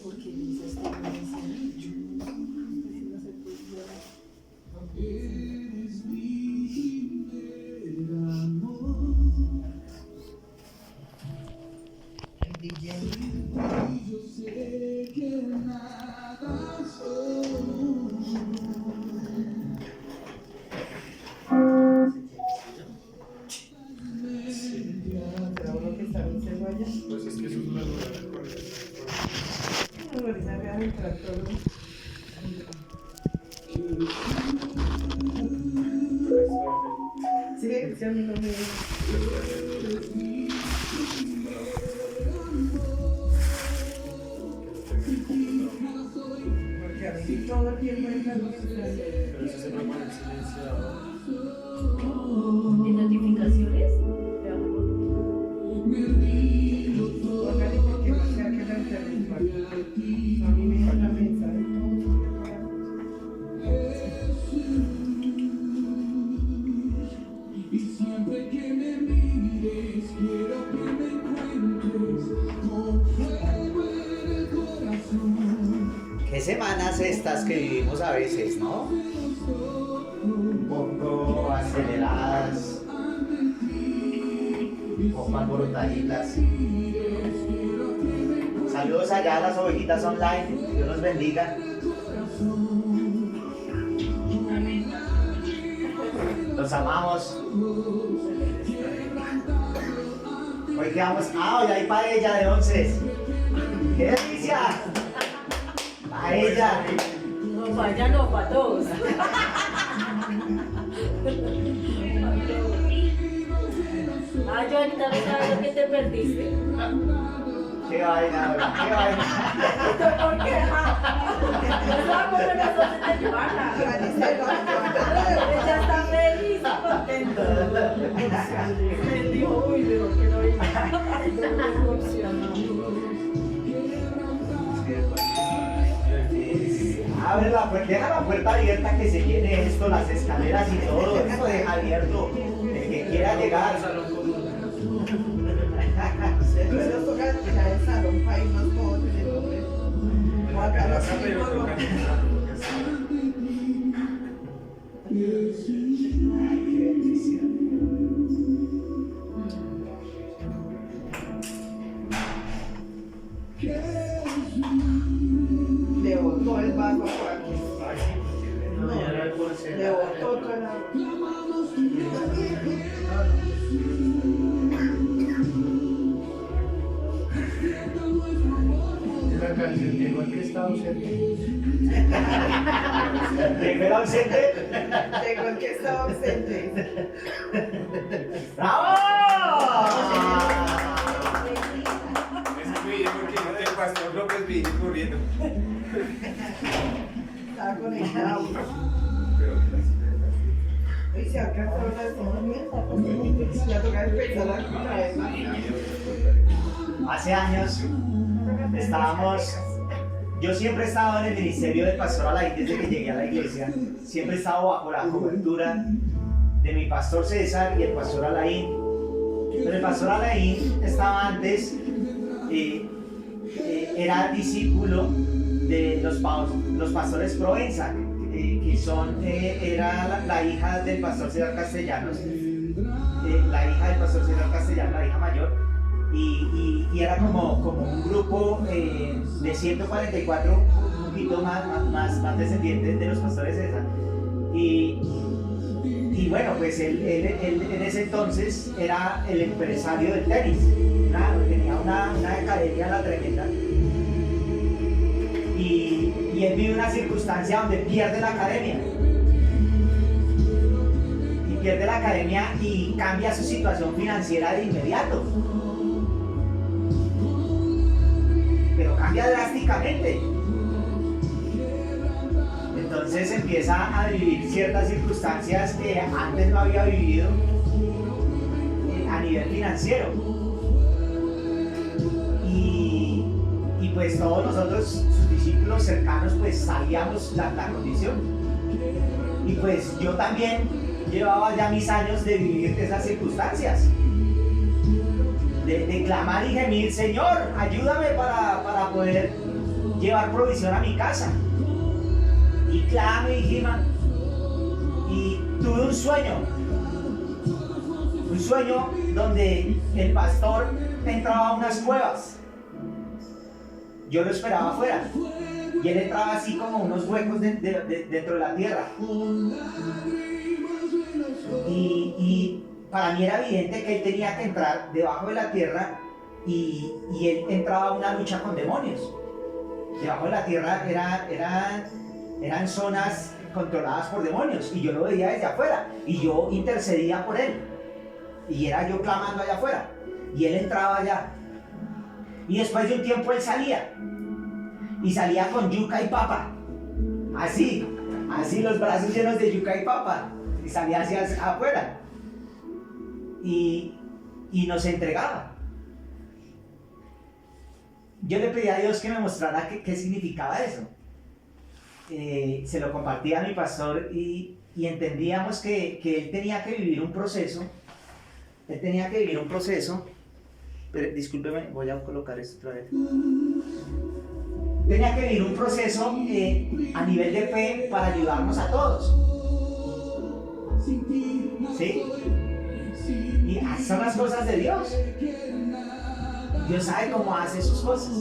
porque dice esto no dice mucho. No se puede llorar. Eres mi primer amor. Y yo sé que nada soy. Pues es que eso es una duda de Sigue siendo mi porque a mí todo el tiempo entra pero eso se propone silenciado. ¿En notificaciones? Póngale porque no sea que la interrumpa. A mí me llega mensaje Y siempre que me mires, quiero que me encuentres con fuego en el corazón. ¿Qué semanas estas que vivimos a veces, no? Un poco aceleradas, un poco alborotaditas. Saludos allá a las ovejitas online, Dios los bendiga. Los amamos. Hoy quedamos, hoy hay paella de 11. ¡Qué delicia! Paella. No, para allá no, para todos. Ah, yo ahorita no sabes lo que te perdiste. ¡Qué vaina, qué vaina! ¿Por qué? No vamos a nosotros a llevarla. Ella está feliz y contenta. Me dijo, uy, pero que no hay. Abre la puerta, deja la puerta abierta que se llene esto, las escaleras y todo, eso deja abierto. El que quiera llegar. Entonces nos toca alquilar el salón para irnos todos en el hombre. O acá los amigos. Ay, qué bendición. Le botó el vaso por aquí. No, le botó todo el agua. Esa canción llegó al que está ausente. Primero ausente. Llegó el que estaba ausente. ¡Bravo! Ese video porque el pastor López viene corriendo. Estaba conectado. Pero Y se alcanzó una economía. Ya toca empezar a traer más. Hace años estábamos, yo siempre he estado en el ministerio del pastor Alain desde que llegué a la iglesia, siempre he estado bajo la cobertura de mi pastor César y el pastor Alain, pero el pastor Alain estaba antes, era discípulo de los pastores Provenza, que son, era la hija del pastor César Castellanos, la hija del pastor César Castellanos, la hija mayor. Y era como un grupo de 144, un poquito más descendientes de los pastores César. Y bueno, pues él en ese entonces era el empresario del tenis. Claro, tenía una academia la tremenda. Y él vive una circunstancia donde pierde la academia. Y pierde la academia y cambia su situación financiera de inmediato. Pero cambia drásticamente. Entonces empieza a vivir ciertas circunstancias que antes no había vivido a nivel financiero. Y pues todos nosotros, sus discípulos cercanos, pues sabíamos la condición. Y pues yo también llevaba ya mis años de vivir esas circunstancias. De clamar y gemir, Señor, ayúdame para poder llevar provisión a mi casa. Y clame y gima. Y tuve un sueño donde el pastor entraba a unas cuevas. Yo lo esperaba afuera y él entraba así como unos huecos dentro de la tierra. Y para mí era evidente que él tenía que entrar debajo de la tierra y él entraba a una lucha con demonios. Debajo de la tierra eran zonas controladas por demonios y yo lo veía desde afuera y yo intercedía por él y era yo clamando allá afuera y él entraba allá y después de un tiempo él salía con yuca y papa, así los brazos llenos de yuca y papa y salía hacia afuera y nos entregaba. Yo le pedí a Dios que me mostrara qué significaba eso. Se lo compartí a mi pastor y entendíamos que él tenía que vivir un proceso. Pero discúlpeme, voy a colocar esto otra vez. Tenía que vivir un proceso a nivel de fe para ayudarnos a todos. ¿Sí? Y son las cosas de Dios. Dios sabe cómo hace sus cosas.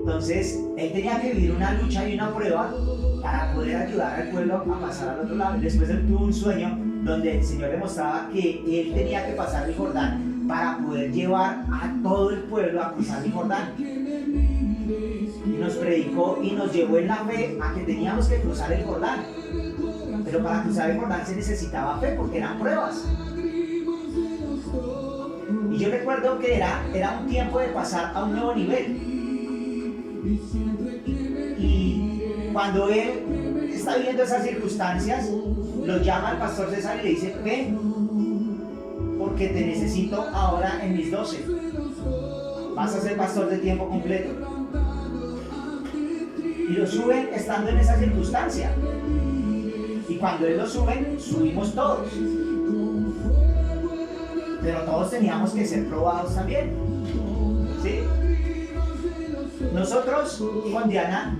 Entonces, él tenía que vivir una lucha y una prueba para poder ayudar al pueblo a pasar al otro lado. Después él tuvo un sueño donde el Señor le mostraba que él tenía que pasar el Jordán para poder llevar a todo el pueblo a cruzar el Jordán. Y nos predicó y nos llevó en la fe a que teníamos que cruzar el Jordán. Pero para cruzar el Jordán se necesitaba fe porque eran pruebas. Y yo recuerdo que era un tiempo de pasar a un nuevo nivel. Y cuando él está viviendo esas circunstancias, lo llama al pastor César y le dice: ven, porque te necesito ahora en mis 12. Vas a ser pastor de tiempo completo. Y lo suben estando en esa circunstancia. Y cuando él lo suben, subimos todos. Pero todos teníamos que ser probados también. ¿Sí? Nosotros con Diana,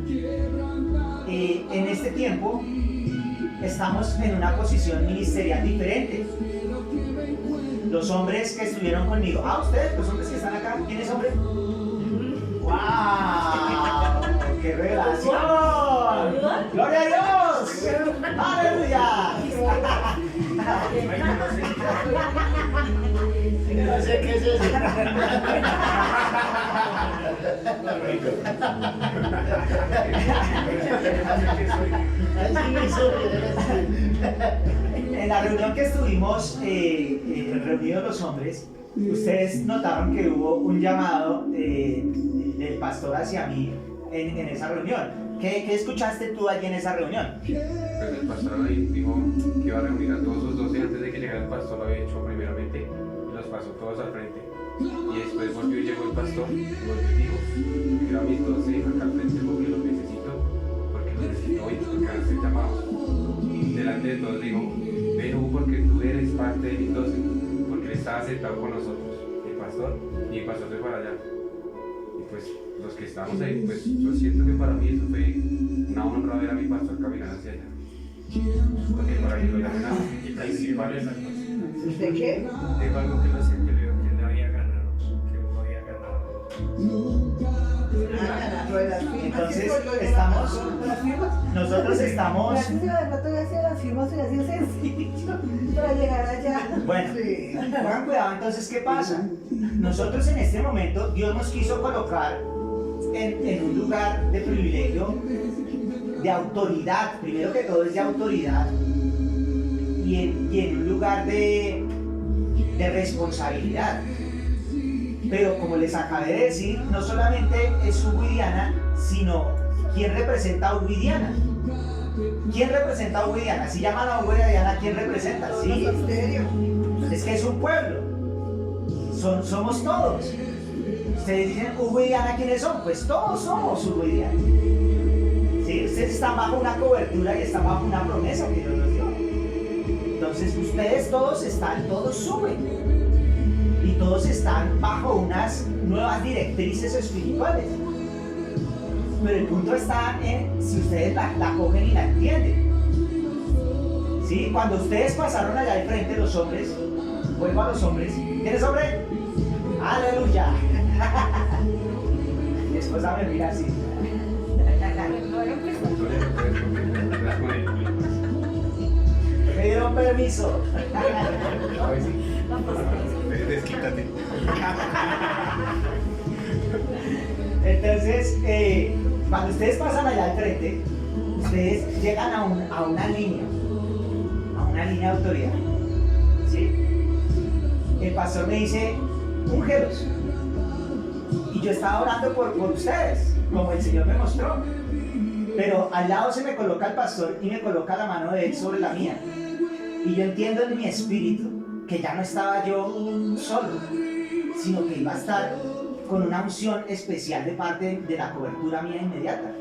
en este tiempo, estamos en una posición ministerial diferente. Los hombres que estuvieron conmigo, ustedes, los hombres que están acá, ¿quién es hombre? ¡Wow! ¡Qué revelación! ¡Gloria a Dios! ¡Aleluya! No sé qué es eso. En la reunión que estuvimos reunidos los hombres, ustedes notaron que hubo un llamado del pastor hacia mí en esa reunión. ¿Qué escuchaste tú allí en esa reunión? Pues el pastor ahí dijo que iba a reunir a todos sus 12 antes de que llegara el pastor, lo había hecho primeramente y los pasó todos al frente. Y después volvió y llegó el pastor y volvió y dijo: quiero a mis 12 acá al frente porque los necesito hoy, porque van a ser llamados. Y delante de todos dijo: ven porque tú eres parte de mis 12, porque él estaba sentado con nosotros, el pastor, y el pastor se fue para allá. Y pues los que estábamos ahí, pues yo siento que para mí eso fue una honra ver a mi pastor caminar hacia allá. Porque para mí lo llaman y principal es algo. ¿De qué? Digo algo que no sé, que le había ganado, que uno había ganado. Entonces nosotros estamos. Las firmas y así es sencillo para llegar allá. Bueno, pongan cuidado, entonces, ¿qué pasa? Nosotros en este momento, Dios nos quiso colocar en un lugar de privilegio, de autoridad, primero que todo es de autoridad, y en un lugar de responsabilidad. Pero como les acabé de decir, no solamente es Hugo y Diana, sino ¿quién representa a Hugo y Diana? ¿Quién representa a Hugo y Diana? Si llaman a Hugo y Diana, ¿quién representa? Sí, es que es un pueblo. Somos todos. Ustedes dicen, Hugo y Diana, ¿quiénes son? Pues todos somos Hugo y Diana. ¿Sí? Ustedes están bajo una cobertura y están bajo una promesa que Dios nos dio. Entonces ustedes todos suben. Y y todos están bajo unas nuevas directrices espirituales. Pero el punto está en si ustedes la cogen y la entienden. ¿Sí? Cuando ustedes pasaron allá al frente, los hombres, vuelvo a los hombres. ¿Tienes hombre? ¡Aleluya! Mi esposa me mira así. Me dieron permiso. Desquítate. Entonces, cuando ustedes pasan allá al frente, ustedes llegan a una línea de autoridad. ¿Sí? El pastor me dice, úngelos. Y yo estaba orando por ustedes, como el Señor me mostró. Pero al lado se me coloca el pastor y me coloca la mano de él sobre la mía. Y yo entiendo en mi espíritu que ya no estaba yo solo, sino que iba a estar con una unción especial de parte de la cobertura mía inmediata.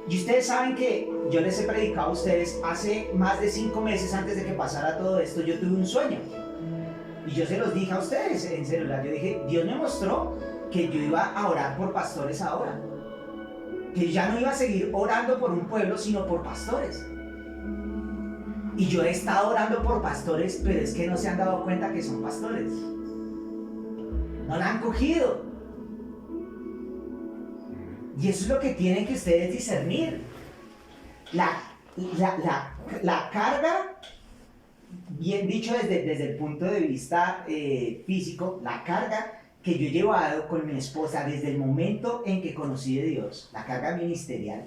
Y ustedes saben que yo les he predicado a ustedes hace más de 5 meses antes de que pasara todo esto, yo tuve un sueño. Y yo se los dije a ustedes en celular, yo dije, Dios me mostró que yo iba a orar por pastores ahora. Que ya no iba a seguir orando por un pueblo, sino por pastores. Y yo he estado orando por pastores, pero es que no se han dado cuenta que son pastores. No la han cogido. Y eso es lo que tienen que ustedes discernir. La carga, bien dicho desde el punto de vista físico, la carga que yo he llevado con mi esposa desde el momento en que conocí de Dios, la carga ministerial,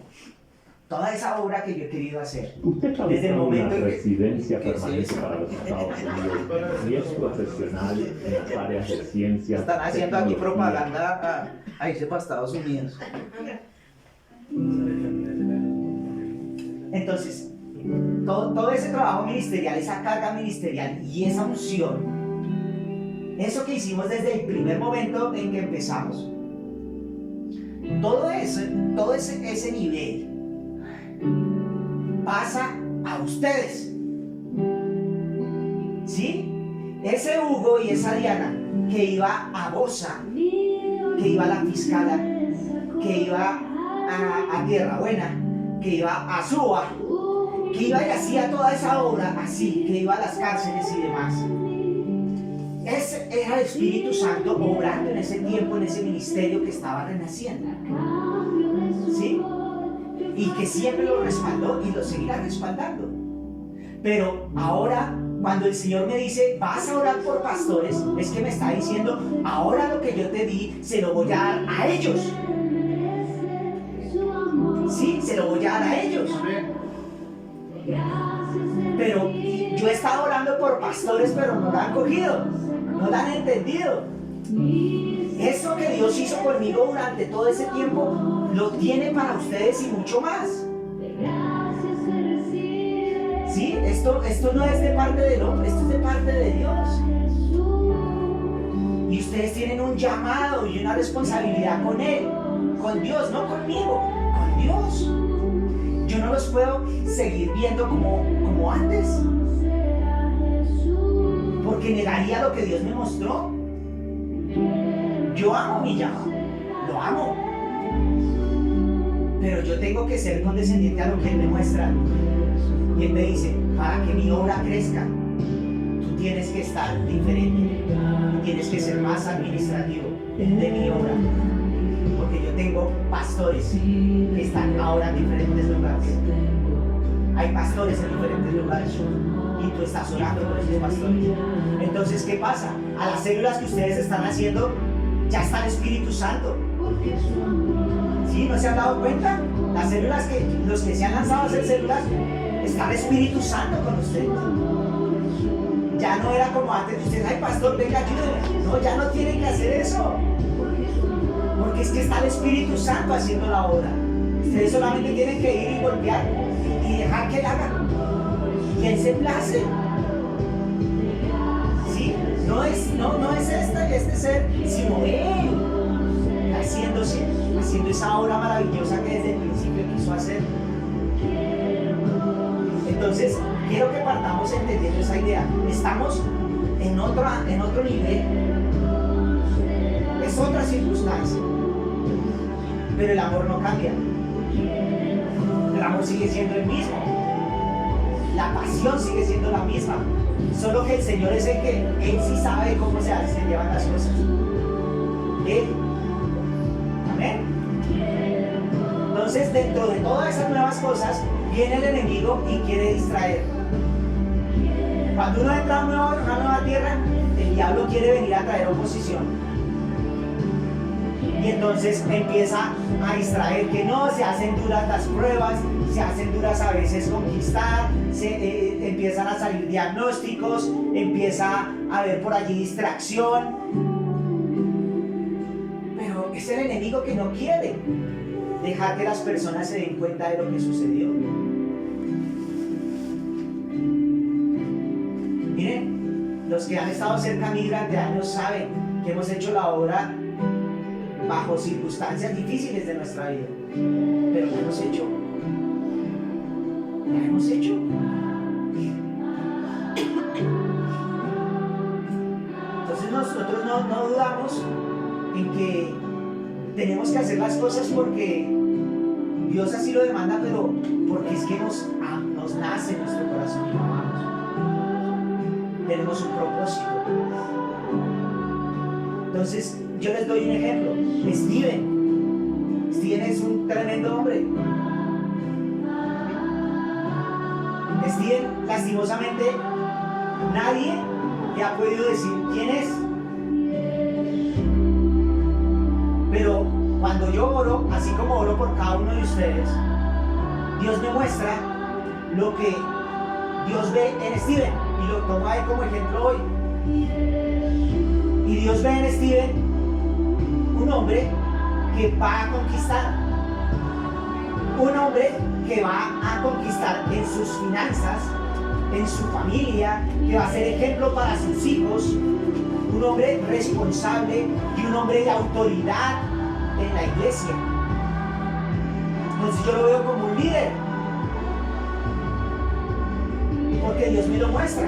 toda esa obra que yo he querido hacer, Usted está desde el buscando una momento en que... residencia ¿Qué es permanente eso? para los Estados Unidos y es profesional en las áreas de ciencia. Están haciendo aquí tecnología. propaganda a irse para Estados Unidos. Entonces, todo ese trabajo ministerial, esa carga ministerial y esa unción, eso que hicimos desde el primer momento en que empezamos, todo ese nivel pasa a ustedes. ¿Sí? Ese Hugo y esa Diana que iba a Bosa, que iba a la Fiscala, que iba a Tierra Buena, que iba a Suba, que iba y hacía toda esa obra así, que iba a las cárceles y demás. Ese era el Espíritu Santo obrando en ese tiempo, en ese ministerio que estaba renaciendo. ¿Sí? Y que siempre lo respaldó y lo seguirá respaldando. Pero ahora, cuando el Señor me dice, vas a orar por pastores, es que me está diciendo, ahora lo que yo te di, se lo voy a dar a ellos. Sí, se lo voy a dar a ellos. Pero yo he estado orando por pastores, pero no lo han cogido, no lo han entendido. Eso que Dios hizo conmigo durante todo ese tiempo, lo tiene para ustedes y mucho más. ¿Sí? Esto no es de parte del hombre, esto es de parte de Dios. Y ustedes tienen un llamado y una responsabilidad con Él, con Dios, no conmigo, con Dios. Yo no los puedo seguir viendo como antes, porque negaría lo que Dios me mostró. Yo amo mi llamado, lo amo, pero yo tengo que ser condescendiente a lo que Él me muestra. Y Él me dice, para que mi obra crezca, tú tienes que estar diferente, tienes que ser más administrativo de mi obra, porque yo tengo pastores que están ahora en diferentes lugares. Hay pastores en diferentes lugares y tú estás orando por esos pastores. Entonces, ¿qué pasa? A las células que ustedes están haciendo ya está el Espíritu Santo. ¿Sí? ¿No se han dado cuenta? Las células los que se han lanzado a hacer células, está el Espíritu Santo con ustedes. Ya no era como antes, ustedes, ay pastor, venga, ayúdenme. No, ya no tienen que hacer eso. Porque es que está el Espíritu Santo haciendo la obra. Ustedes solamente tienen que ir y golpear y dejar que Él haga. Y Él se place. ¿Sí? No es este ser, sino Él haciendo esa obra maravillosa que desde el principio quiso hacer. Entonces, quiero que partamos entendiendo esa idea. Estamos en otro nivel es otra circunstancia. Pero el amor no cambia. El amor sigue siendo el mismo. La pasión sigue siendo la misma. Solo que el Señor es el que, Él sí sabe cómo se llevan las cosas. Él. Amén. Entonces, dentro de todas esas nuevas cosas, viene el enemigo y quiere distraer. Cuando uno entra a una nueva tierra, el diablo quiere venir a traer oposición. Y entonces empieza a distraer, que no, se hacen duras las pruebas, se hacen duras a veces conquistar, empiezan a salir diagnósticos, empieza a haber por allí distracción. Pero es el enemigo que no quiere dejar que las personas se den cuenta de lo que sucedió. Miren, los que han estado cerca a mí durante años saben que hemos hecho la obra bajo circunstancias difíciles de nuestra vida, pero lo hemos hecho. La hemos hecho. Entonces nosotros no dudamos en que tenemos que hacer las cosas porque Dios así lo demanda, pero porque es que nos nace en nuestro corazón y lo amamos. Tenemos un propósito. Entonces, yo les doy un ejemplo. Steven es un tremendo hombre. Steven, lastimosamente, nadie le ha podido decir quién es. Pero cuando yo oro, así como oro por cada uno de ustedes, Dios me muestra lo que Dios ve en Steven y lo tomo a él como ejemplo hoy. Y Dios ve en Steven un hombre que va a conquistar, un hombre que va a conquistar en sus finanzas, en su familia, que va a ser ejemplo para sus hijos, un hombre responsable y un hombre de autoridad en la iglesia. Entonces yo lo veo como un líder, porque Dios me lo muestra.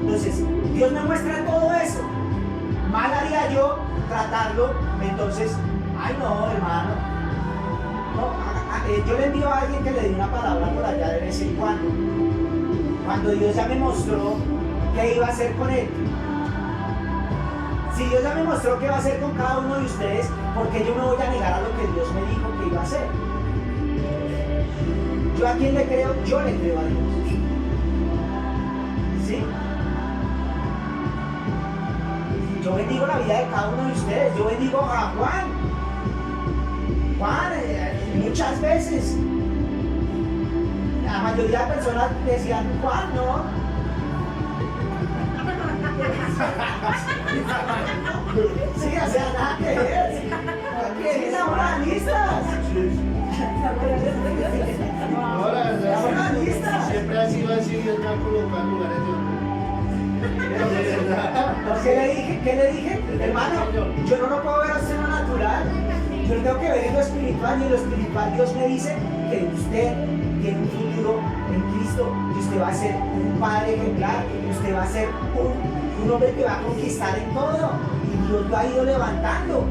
Entonces Dios me muestra todo eso. Mal haría yo tratarlo, entonces, ay no, hermano, no, yo le envío a alguien que le dé una palabra por allá de vez en cuando Dios ya me mostró qué iba a hacer con él. Si Dios ya me mostró qué va a hacer con cada uno de ustedes, ¿por qué yo me voy a negar a lo que Dios me dijo que iba a hacer? ¿Yo a quién le creo? Yo le creo a Dios. ¿Sí? Yo bendigo la vida de cada uno de ustedes. Yo bendigo a Juan. Muchas veces la mayoría de personas decían, Juan, no. Sí, o sea, nada que ver. Sí, enamoran listas. Ahora, Enamoran listas. siempre ha sido así, Dios me ha colocado en lugares donde... ¿Qué le dije? Hermano, yo no lo puedo ver así en lo natural. Yo lo tengo que ver en lo espiritual, y en lo espiritual Dios me dice que usted tiene un futuro en Cristo, y usted va a ser un padre ejemplar, y usted va a ser un hombre que va a conquistar en todo, y Dios lo ha ido levantando.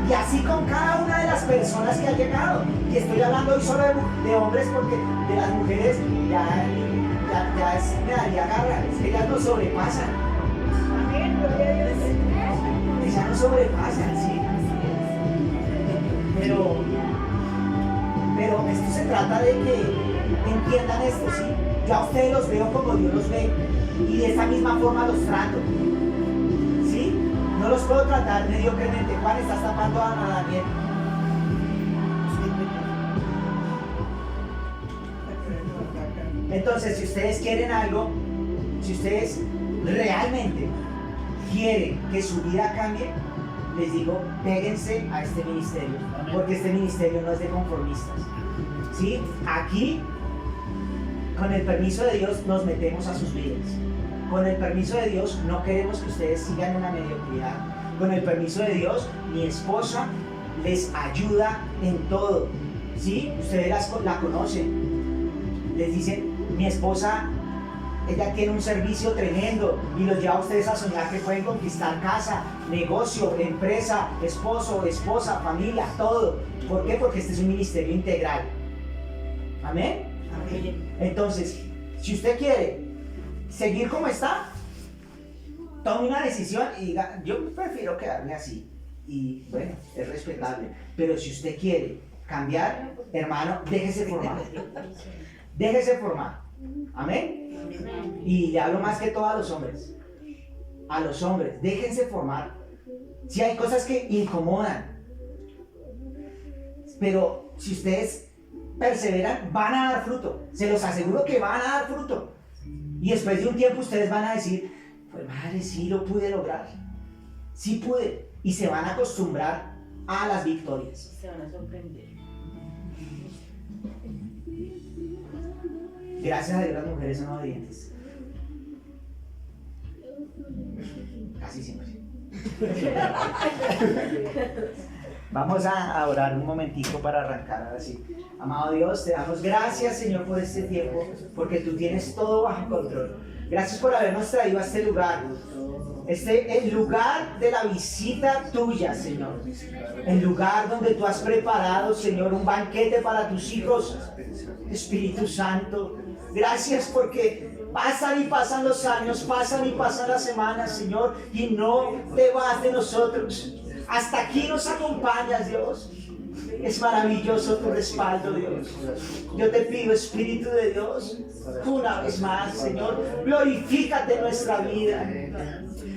Y así con cada una de las personas que ha llegado. Y estoy hablando hoy solo de hombres, porque de las mujeres ya me daría garra, es que ellas nos sobrepasan. Ellas nos sobrepasan, sí. Pero esto se trata de que entiendan esto, ¿sí? Yo a ustedes los veo como Dios los ve, y de esa misma forma los trato, ¿sí? No los puedo tratar mediocremente. Juan, estás tapando a Daniel. Entonces, si ustedes quieren algo, si ustedes realmente quieren que su vida cambie, les digo, péguense a este ministerio, porque este ministerio no es de conformistas, ¿sí? Aquí, con el permiso de Dios, nos metemos a sus vidas. Con el permiso de Dios, no queremos que ustedes sigan en la mediocridad. Con el permiso de Dios, mi esposa les ayuda en todo, ¿sí? Ustedes la conocen. Les dicen, mi esposa Ella tiene un servicio tremendo y los lleva a ustedes a soñar que pueden conquistar casa, negocio, empresa, esposo, esposa, familia, todo. ¿Por qué? Porque este es un ministerio integral. Amén. Entonces, si usted quiere seguir como está, tome una decisión y diga, yo prefiero quedarme así. Y bueno, es respetable. Pero si usted quiere cambiar, hermano, déjese formar. Déjese formar. Amén. Y le hablo más que todo a los hombres. A los hombres, déjense formar. Si hay cosas que incomodan, pero si ustedes perseveran, van a dar fruto. Se los aseguro que van a dar fruto. Y después de un tiempo ustedes van a decir, pues madre, sí lo pude lograr. Sí pude. Y se van a acostumbrar a las victorias. Se van a sorprender. Gracias a Dios las mujeres son obedientes. Casi siempre. Vamos a orar un momentico para arrancar ahora sí. Amado Dios, te damos gracias, Señor, por este tiempo, porque tú tienes todo bajo control. Gracias por habernos traído a este lugar. El lugar de la visita tuya, Señor. El lugar donde tú has preparado, Señor, un banquete para tus hijos. Espíritu Santo, gracias porque pasan y pasan los años, pasan y pasan las semanas, Señor, y no te vas de nosotros. Hasta aquí nos acompañas, Dios. Es maravilloso tu respaldo, Dios. Yo te pido, Espíritu de Dios, una vez más, Señor, glorifícate en nuestra vida.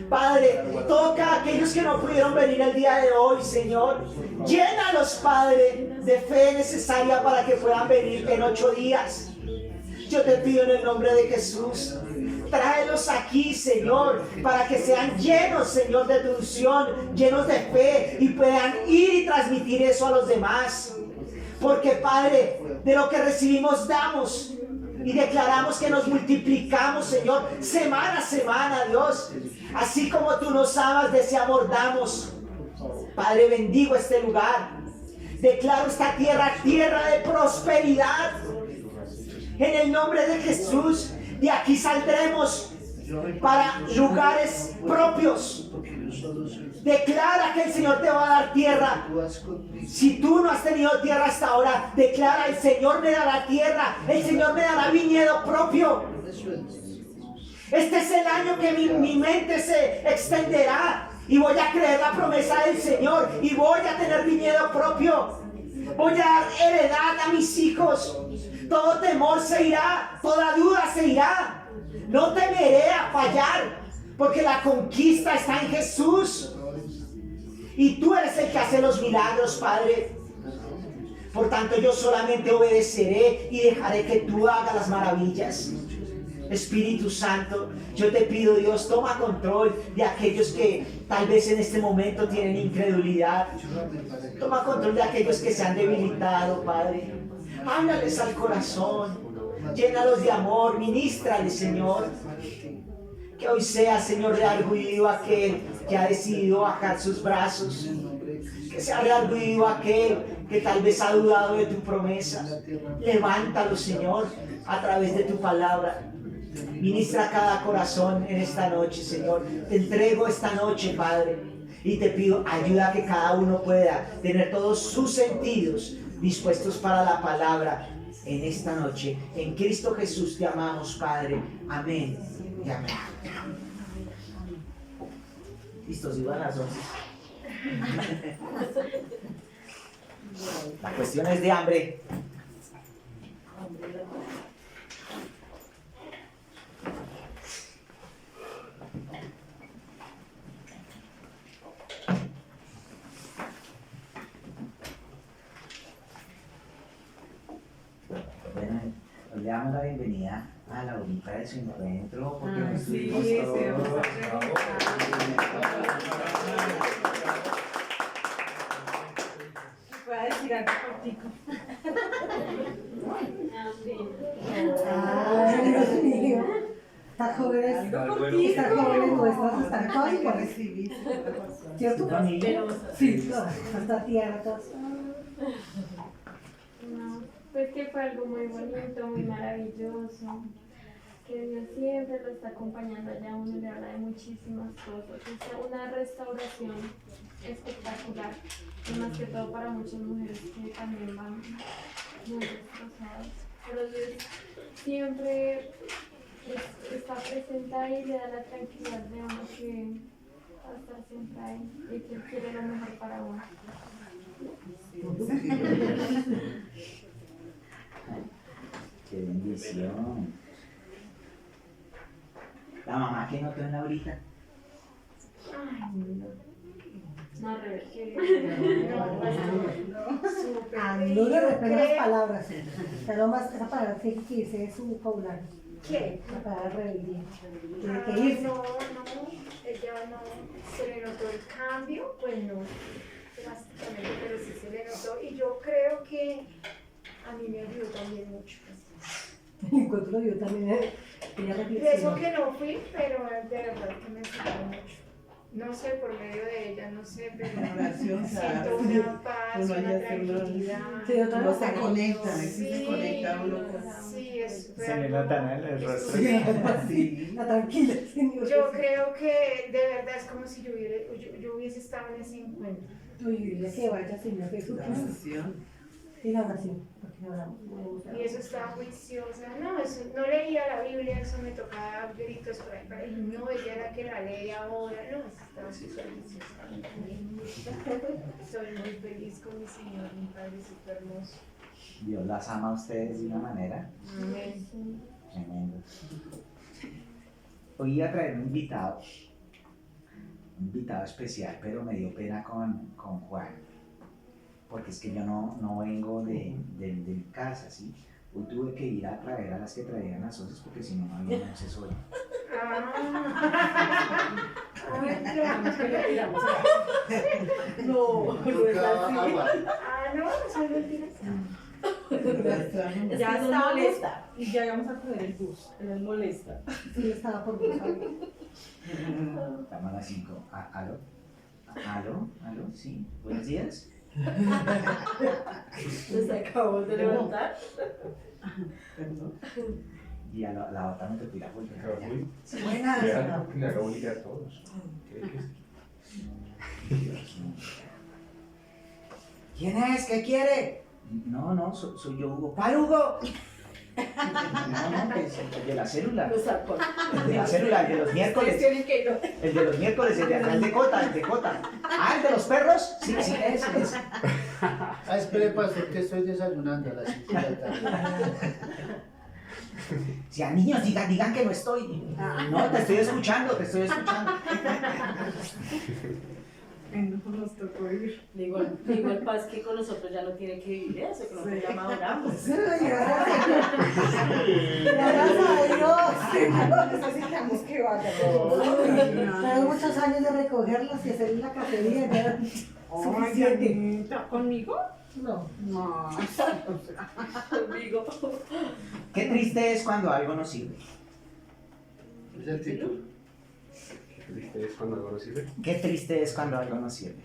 Padre, toca a aquellos que no pudieron venir el día de hoy, Señor. Llénalos, Padre, de fe necesaria para que puedan venir en 8 días. Yo te pido en el nombre de Jesús, tráelos aquí, Señor, para que sean llenos, Señor, de tu unción, llenos de fe y puedan ir y transmitir eso a los demás. Porque, Padre, de lo que recibimos damos y declaramos que nos multiplicamos, Señor, semana a semana, Dios. Así como tú nos amas, de ese amor damos. Padre, bendigo este lugar. Declaro esta tierra, tierra de prosperidad. En el nombre de Jesús, de aquí saldremos para lugares propios. Declara que el Señor te va a dar tierra. Si tú no has tenido tierra hasta ahora, declara: el Señor me dará tierra, el Señor me dará viñedo propio. Este es el año que mi mente se extenderá y voy a creer la promesa del Señor y voy a tener viñedo propio. Voy a dar heredad a mis hijos. Todo temor se irá, toda duda se irá. No temeré a fallar, porque la conquista está en Jesús. Y tú eres el que hace los milagros, Padre. Por tanto, yo solamente obedeceré y dejaré que tú hagas las maravillas. Espíritu Santo, yo te pido, Dios, toma control de aquellos que tal vez en este momento tienen incredulidad. Toma control de aquellos que se han debilitado, Padre. Háblales al corazón, llénalos de amor, ministrales, Señor. Que hoy sea, Señor, reargüido aquel que ha decidido bajar sus brazos. Que sea reargüido aquel que tal vez ha dudado de tu promesa. Levántalo, Señor, a través de tu palabra. Ministra cada corazón en esta noche, Señor. Te entrego esta noche, Padre, y te pido ayuda a que cada uno pueda tener todos sus sentidos dispuestos para la palabra en esta noche. En Cristo Jesús te amamos, Padre. Amén y amén. Listos, iban las 11. La cuestión es de hambre. Bueno, le damos la bienvenida a la bonita de su encuentro, porque nos estuvimos todos. Voy a decir algo cortico. Ay, Dios mío. Estas jóvenes nuestras están todas iguales. ¿Cierto? Sí, todas. Hasta tierra, todas. No, pues que fue algo muy bonito, muy maravilloso. que Dios siempre lo está acompañando allá, uno le habla de muchísimas cosas, es una restauración espectacular, y más que todo para muchas mujeres que también van muy destrozadas, pero Dios siempre está presente ahí y le da la tranquilidad de uno que va a estar siempre ahí y que quiere lo mejor para uno. Qué bendición. La mamá que notó en la horita. Ay, no, Rebeca. No le repiten las palabras, pero más esa palabra que dice es su vocabulario. ¿Qué? La palabra rebeldía. Tiene que Ay, irse. no, ella no se le notó el cambio, pues no, drásticamente, pero sí se le notó y yo creo que a mí me ayudó también mucho. Encuentro yo también, ella Eso reflexiona. que no fui, pero de verdad que me sirvió mucho. No sé, por medio de ella, no sé, pero Oración, siento claro. una paz, Uno una ya se lo- tranquilidad. Sí, otra Uno vez se conecta, Sí, se conecta uno sí, es Se le nota en el rostro. Sí. La tranquila, señor. Yo creo que de verdad es como si yo hubiese estado en ese encuentro. Uy, dile que vaya, Señor Jesús. La oración. Y la oración, porque oramos. Y eso estaba juiciosa. No, eso, no leía la Biblia, eso me tocaba gritos por ahí. Para no, ella era que la leía ahora. No, eso estaba súper juiciosa. Soy muy feliz con mi Señor, mi Padre súper hermoso. Dios las ama a ustedes de una manera Amén. tremenda. Hoy iba a traer un invitado especial, pero me dio pena con Juan. Porque es que yo no vengo de mi casa, ¿sí? Hoy tuve que ir a traer a las que traían las once porque si no, no había once hoy. No, no es así. No, eso es mentira. Ya está molesta. Y ya vamos a coger el bus. Él es molesta. Sí, estaba por buscar. Estamos a las 5. ¿Aló? ¿Aló? Sí. Buenos días. Nos acabamos de levantar. Y a la otra me tocó ir a volver. Buenas. Le hago bullying a todos. ¿Quién es? ¿Qué quiere? No, soy yo, Hugo. ¿Cuál Hugo? No, pues el de la célula. Nos sacó. El de la célula, el de los miércoles. Tienen que ir. El de los miércoles, el de Cota, el de Cota. Ah, el de los perros. Sí, ese. Ah, espere, pastor, que estoy desayunando a las 5 de la tarde. Si a niños digan que no estoy. No, te estoy escuchando. Nos tocó ir. Igual Paz que con nosotros ya no tiene que vivir eso, que nosotros ya maduramos. Sí, gracias a Dios. Necesitamos que vaya. Tengo muchos años de recogerlos y hacer la cafetería. Ya suficiente. ¿Está conmigo? No. No. Conmigo. Qué triste es cuando algo no sirve. Es el título. Qué triste es cuando algo no sirve. Qué triste es cuando algo no sirve.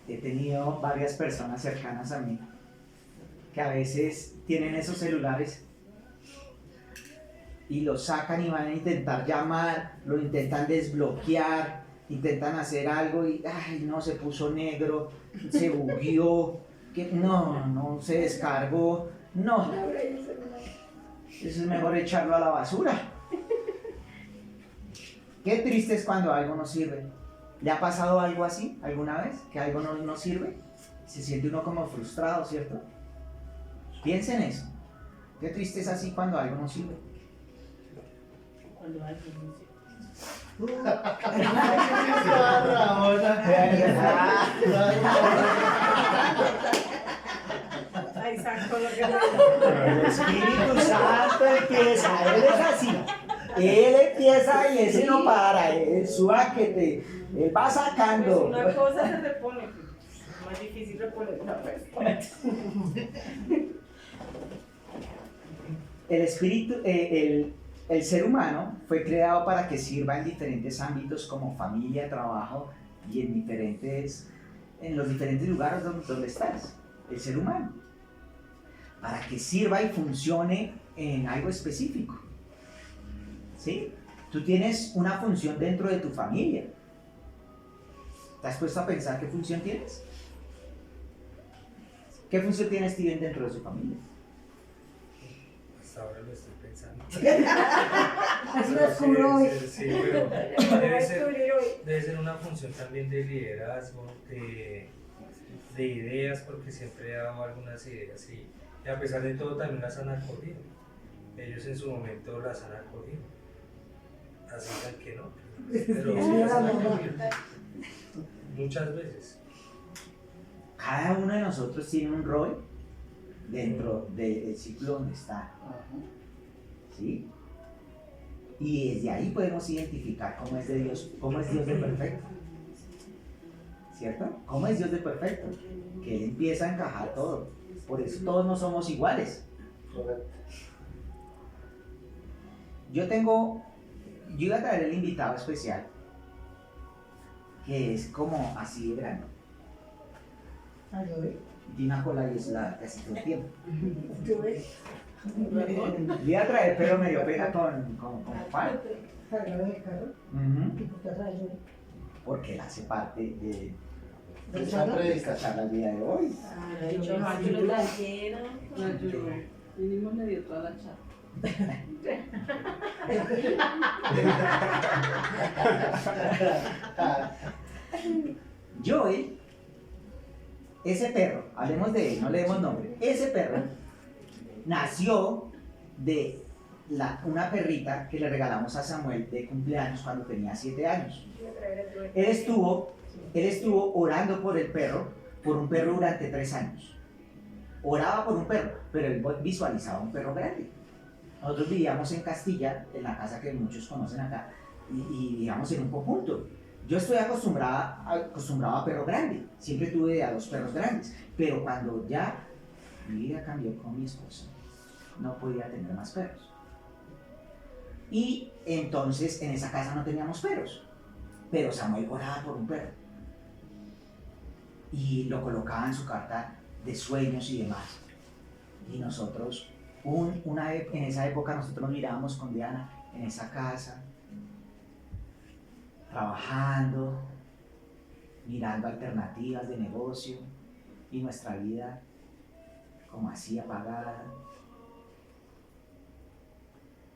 He tenido varias personas cercanas a mí que a veces tienen esos celulares y los sacan y van a intentar llamar, lo intentan desbloquear, intentan hacer algo y ay no, se puso negro, se bugueó, que no se descargó, no. Eso es mejor echarlo a la basura. Qué triste es cuando algo no sirve. ¿Le ha pasado algo así alguna vez? ¿Que algo no sirve? Se siente uno como frustrado, ¿cierto? Piensa en eso. Qué triste es así cuando algo no sirve. Cuando alguien no sé. Ahí sacó lo que El Espíritu Santo empieza, Él es así. Él empieza y ese no para, Él suáquete, Él va sacando. Una cosa se repone. Es más difícil reponer una vez. El espíritu, el ser humano fue creado para que sirva en diferentes ámbitos como familia, trabajo y en los diferentes lugares donde estás. el ser humano, para que sirva y funcione en algo específico. ¿Sí? Tú tienes una función dentro de tu familia. ¿Te has puesto a pensar qué función tienes? ¿Qué función tiene Steven dentro de su familia? Hasta ahora lo estoy pensando. Así lo descubro hoy. Sí, pero debe ser una función también de liderazgo, de ideas, porque siempre he dado algunas ideas y a pesar de todo también las han acogido. Ellos en su momento las han acogido. Así que no, pero sí las han acogido. Muchas veces. Cada uno de nosotros tiene un rol dentro del ciclo donde está. ¿Sí? Y desde ahí podemos identificar cómo es de Dios, cómo es Dios de perfecto. ¿Cierto? ¿Cómo es Dios de perfecto? Que Él empieza a encajar todo. Por eso todos no somos iguales. Yo iba a traer el invitado especial, que es como así de grande. Y una cola y es la casi todo el tiempo. Le iba a traer, pero me dio pena con Juan. Porque él hace parte de esta charla el día de hoy. Yo lo trajeron. Vinimos medio toda la charla. Joey, ese perro, hablemos de él, no le demos nombre, ese perro nació de una perrita que le regalamos a Samuel de cumpleaños cuando tenía 7 años. Él estuvo orando por un perro durante 3 años. Oraba por un perro, pero él visualizaba un perro grande. Nosotros vivíamos en Castilla, en la casa que muchos conocen acá, y vivíamos en un conjunto. Yo estoy acostumbrado a perro grande, siempre tuve a 2 perros grandes, pero cuando ya mi vida cambió con mi esposa, no podía tener más perros. Y entonces en esa casa no teníamos perros, pero Samuel oraba por un perro y lo colocaba en su carta de sueños y demás. Y nosotros, en esa época nosotros mirábamos con Diana en esa casa, trabajando, mirando alternativas de negocio y nuestra vida como así apagada.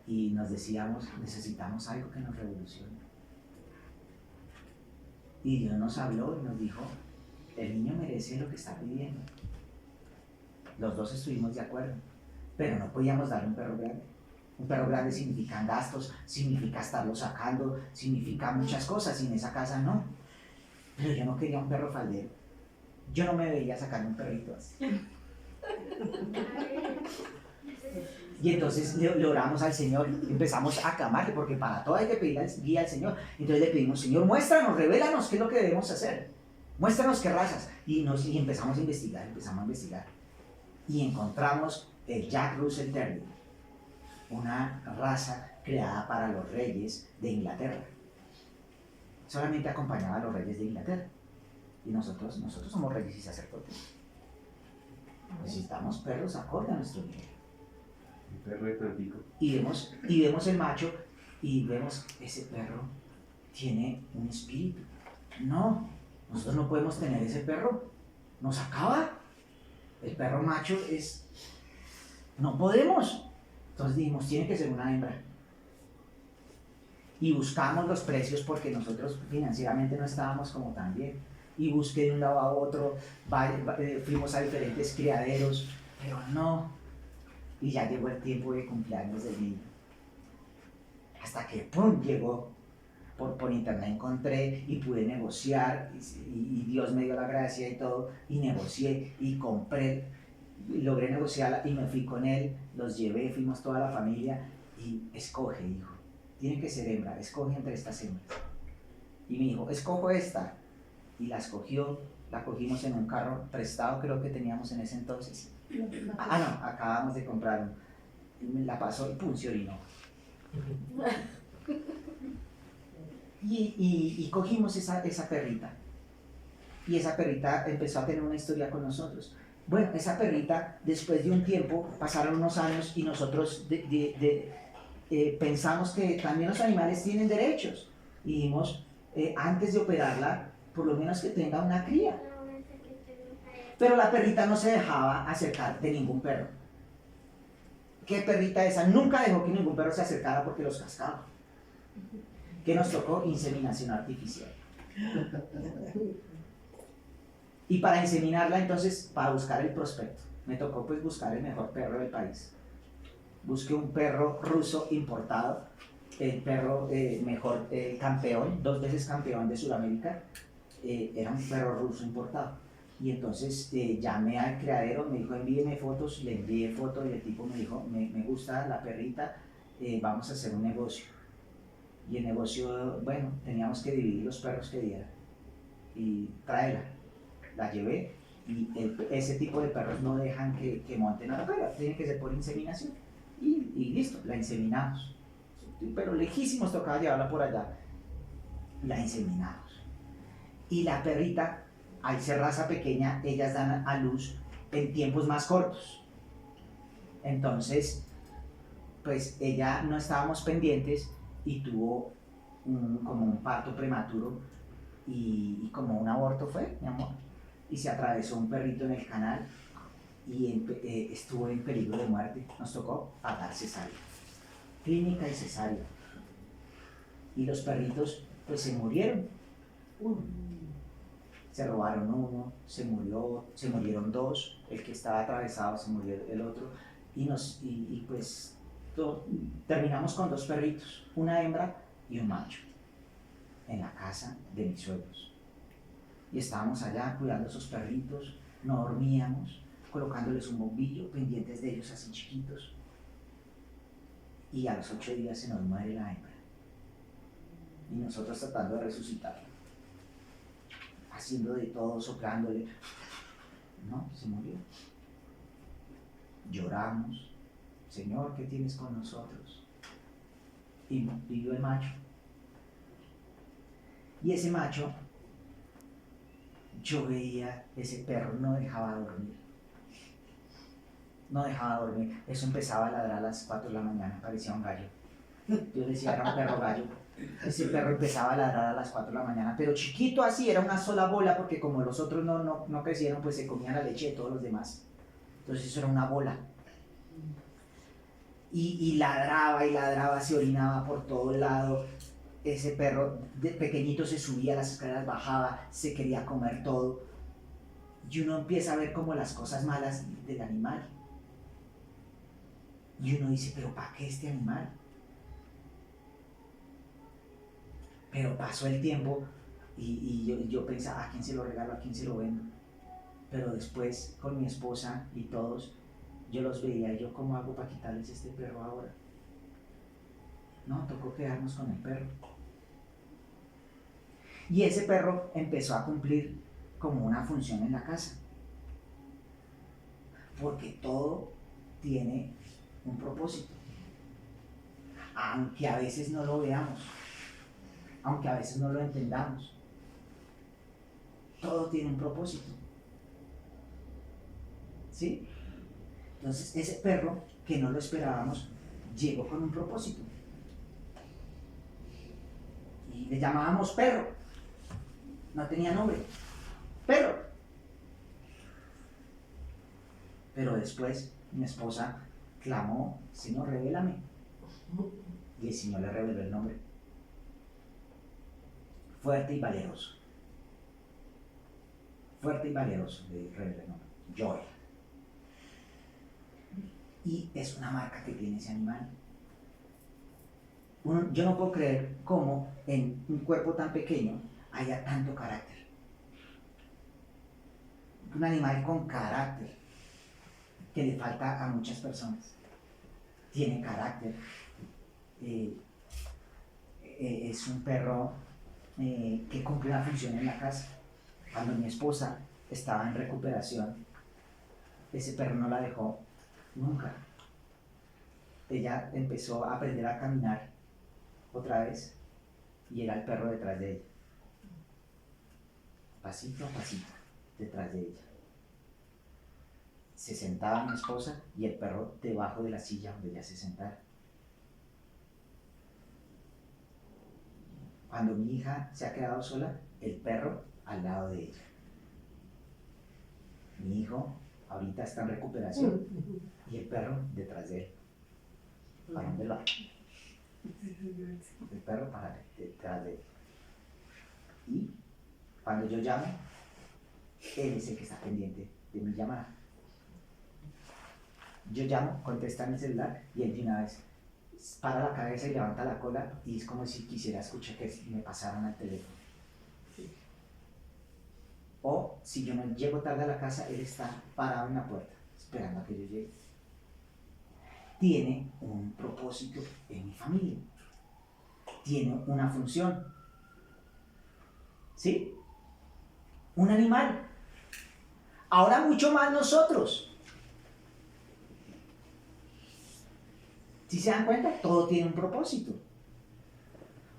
Y nos decíamos, necesitamos algo que nos revolucione. Y Dios nos habló y nos dijo, el niño merece lo que está pidiendo. Los 2 estuvimos de acuerdo, pero no podíamos darle un perro grande. Un perro grande significa gastos, significa estarlo sacando, significa muchas cosas, y en esa casa no. Pero yo no quería un perro faldero. Yo no me veía sacando un perrito así. Y entonces le oramos al Señor, empezamos a clamarle, porque para todo hay que pedir guía al Señor. Entonces le pedimos, Señor, muéstranos, revélanos qué es lo que debemos hacer. Muéstranos qué razas. Y empezamos a investigar. Y encontramos el Jack Russell Terrier, una raza creada para los reyes de Inglaterra. Solamente acompañaba a los reyes de Inglaterra. Y nosotros somos reyes y sacerdotes. Necesitamos perros acorde a nuestro nivel. Un perro de tantico. Y vemos el macho y vemos ese perro tiene un espíritu. No, nosotros no podemos tener ese perro. Nos acaba. El perro macho no podemos. Entonces dijimos, tiene que ser una hembra. Y buscamos los precios porque nosotros financieramente no estábamos como tan bien. Y busqué de un lado a otro, fuimos a diferentes criaderos, pero no. Y ya llegó el tiempo de cumpleaños del niño. Hasta que ¡pum! Llegó. Por internet encontré y pude negociar y Dios me dio la gracia y todo, y negocié y compré, logré negociarla y me fui con él, los llevé, fuimos toda la familia y escoge, hijo, tiene que ser hembra, escoge entre estas hembras. Y me dijo, escojo esta, y la escogió, la cogimos en un carro prestado, creo que teníamos en ese entonces. No, acabamos de comprar uno. La pasó y pum, se orinó. Y cogimos esa perrita. Y esa perrita empezó a tener una historia con nosotros. Bueno, esa perrita, después de un tiempo, pasaron unos años y nosotros pensamos que también los animales tienen derechos. Y dijimos, antes de operarla, por lo menos que tenga una cría. Pero la perrita no se dejaba acercar de ningún perro. ¿Qué perrita esa? Nunca dejó que ningún perro se acercara porque los cascaba. ¿Qué nos tocó? Inseminación artificial. Y para inseminarla, entonces, para buscar el prospecto, me tocó pues buscar el mejor perro del país. Busqué un perro ruso importado, el perro mejor campeón, 2 veces campeón de Sudamérica, era un perro ruso importado. Y entonces llamé al criadero, me dijo envíeme fotos, le envié fotos y el tipo me dijo, me gusta la perrita, vamos a hacer un negocio. Y el negocio, bueno, teníamos que dividir los perros que diera y tráela. La llevé y ese tipo de perros no dejan que monten a la perra, tiene que ser por inseminación. Y listo, la inseminamos. Pero lejísimos tocaba llevarla por allá. La inseminamos. Y la perrita, al ser raza pequeña, ellas dan a luz en tiempos más cortos. Entonces, pues ella no estábamos pendientes y tuvo como un parto prematuro y como un aborto fue, mi amor. Y se atravesó un perrito en el canal y estuvo en peligro de muerte. Nos tocó pagar cesárea, clínica y cesárea. Y los perritos pues se murieron. Se robaron uno, se murieron 2, el que estaba atravesado se murió el otro. Y pues terminamos con 2 perritos, una hembra y un macho, en la casa de mis suegros. Y estábamos allá cuidando a esos perritos, no dormíamos, colocándoles un bombillo, pendientes de ellos así chiquitos. Y a los 8 días se nos muere la hembra. Y nosotros tratando de resucitarla, haciendo de todo, soplándole. No, se murió. Lloramos. Señor, ¿qué tienes con nosotros? Y vivió el macho. Y ese macho, yo veía, ese perro no dejaba dormir. No dejaba dormir. Eso empezaba a ladrar a las 4 de la mañana, parecía un gallo. Yo decía, era un perro gallo. Ese perro empezaba a ladrar a las 4 de la mañana, pero chiquito así, era una sola bola, porque como los otros no crecieron, pues se comían la leche de todos los demás. Entonces eso era una bola. Y ladraba y ladraba, se orinaba por todo lado. Ese perro de pequeñito se subía a las escaleras, bajaba, se quería comer todo. Y uno empieza a ver como las cosas malas del animal. Y uno dice, ¿pero para qué este animal? Pero pasó el tiempo y yo pensaba, ¿a quién se lo regalo? ¿A quién se lo vendo? Pero después, con mi esposa y todos, yo los veía y yo, ¿cómo hago para quitarles este perro ahora? No, tocó quedarnos con el perro. Y ese perro empezó a cumplir como una función en la casa. Porque todo tiene un propósito. Aunque a veces no lo veamos, aunque a veces no lo entendamos, todo tiene un propósito. ¿Sí? Entonces ese perro, que no lo esperábamos, llegó con un propósito. Y le llamábamos perro. No tenía nombre. Perro. Pero después mi esposa clamó, Señor, revélame. Y el Señor le reveló el nombre. Fuerte y valeroso. Fuerte y valeroso, le reveló el nombre. Joy. Y es una marca que tiene ese animal. Yo no puedo creer cómo en un cuerpo tan pequeño haya tanto carácter. Un animal con carácter que le falta a muchas personas. Tiene carácter. Es un perro que cumple una función en la casa. Cuando mi esposa estaba en recuperación, ese perro no la dejó nunca. Ella empezó a aprender a caminar otra vez y era el perro detrás de ella. Pasito a pasito, detrás de ella. se sentaba mi esposa y el perro debajo de la silla donde ella se sentara. Cuando mi hija se ha quedado sola, el perro al lado de ella. Mi hijo ahorita está en recuperación y el perro detrás de él. ¿Para dónde va? El perro para detrás de él. Y cuando yo llamo, él es el que está pendiente de mi llamada. Yo llamo, contesta mi celular y él de una vez para la cabeza y levanta la cola y es como si quisiera escuchar que me pasaran al teléfono. O si yo no llego tarde a la casa, él está parado en la puerta esperando a que yo llegue. Tiene un propósito en mi familia. Tiene una función. ¿Sí? Un animal. Ahora mucho más nosotros. Si se dan cuenta, todo tiene un propósito.